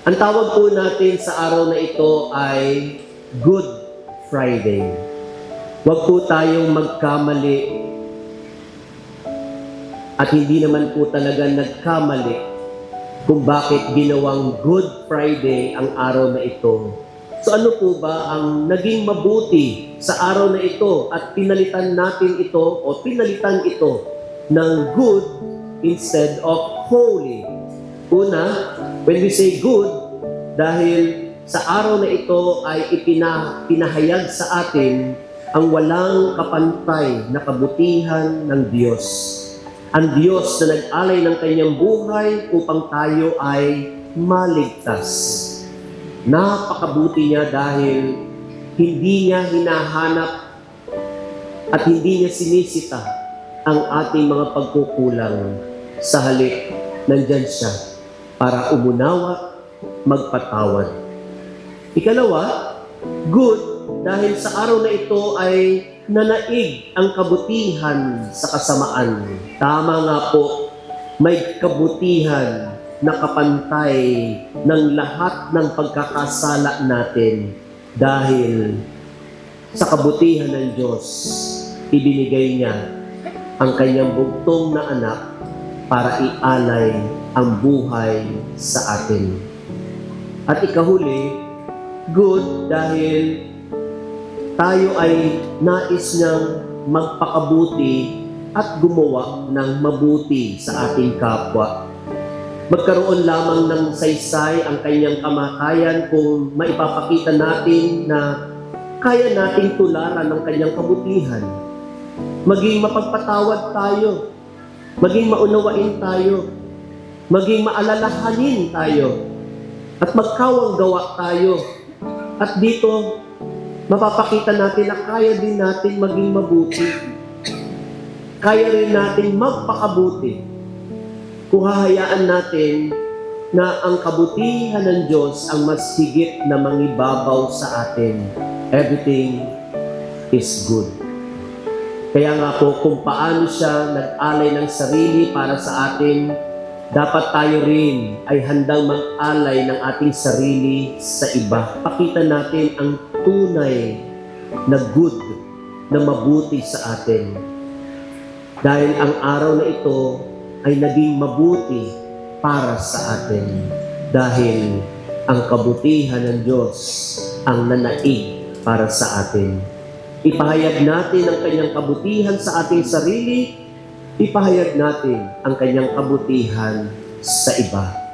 Ang tawag po natin sa araw na ito ay Good Friday. Huwag po tayong magkamali at hindi naman po talaga nagkamali kung bakit ginawang Good Friday ang araw na ito. So ano po ba ang naging mabuti sa araw na ito at pinalitan natin ito o pinalitan ito ng good instead of holy? Una, when we say good, dahil sa araw na ito ay pinahayag sa atin ang walang kapantay na kabutihan ng Diyos. Ang Diyos na nag-alay ng kanyang buhay upang tayo ay maligtas. Napakabuti niya dahil hindi niya hinahanap at hindi niya sinisita ang ating mga pagkukulang. Sa halip, nandyan siya para umunawa, magpatawad. Ikalawa, good dahil sa araw na ito ay nanaig ang kabutihan sa kasamaan. Tama nga po, may kabutihan na kapantay ng lahat ng pagkakasala natin dahil sa kabutihan ng Diyos, ibinigay niya ang kanyang bugtong na anak para ialay ang buhay sa atin. At ikahuli, good dahil tayo ay nais niyang magpakabuti at gumawa ng mabuti sa ating kapwa. Magkaroon lamang ng saysay ang kanyang kamatayan kung maipapakita natin na kaya nating tularan ng kanyang kabutihan. Maging mapagpatawad tayo, maging maunawain tayo, maging maalalahanin tayo, at magkawang gawa tayo. At dito, mapapakita natin na kaya din natin maging mabuti. Kaya rin natin magpakabuti kung hahayaan natin na ang kabutihan ng Diyos ang mas higit na mangibabaw sa atin. Everything is good. Kaya nga po, kung paano siya nag-alay ng sarili para sa atin, dapat tayo rin ay handang mag-alay ng ating sarili sa iba. Pakita natin ang tunay na good, na mabuti sa atin. Dahil ang araw na ito ay naging mabuti para sa atin. Dahil ang kabutihan ng Diyos ang nanaig para sa atin. Ipahayag natin ang kanyang kabutihan sa ating sarili, ipahayag natin ang kanyang kabutihan sa iba.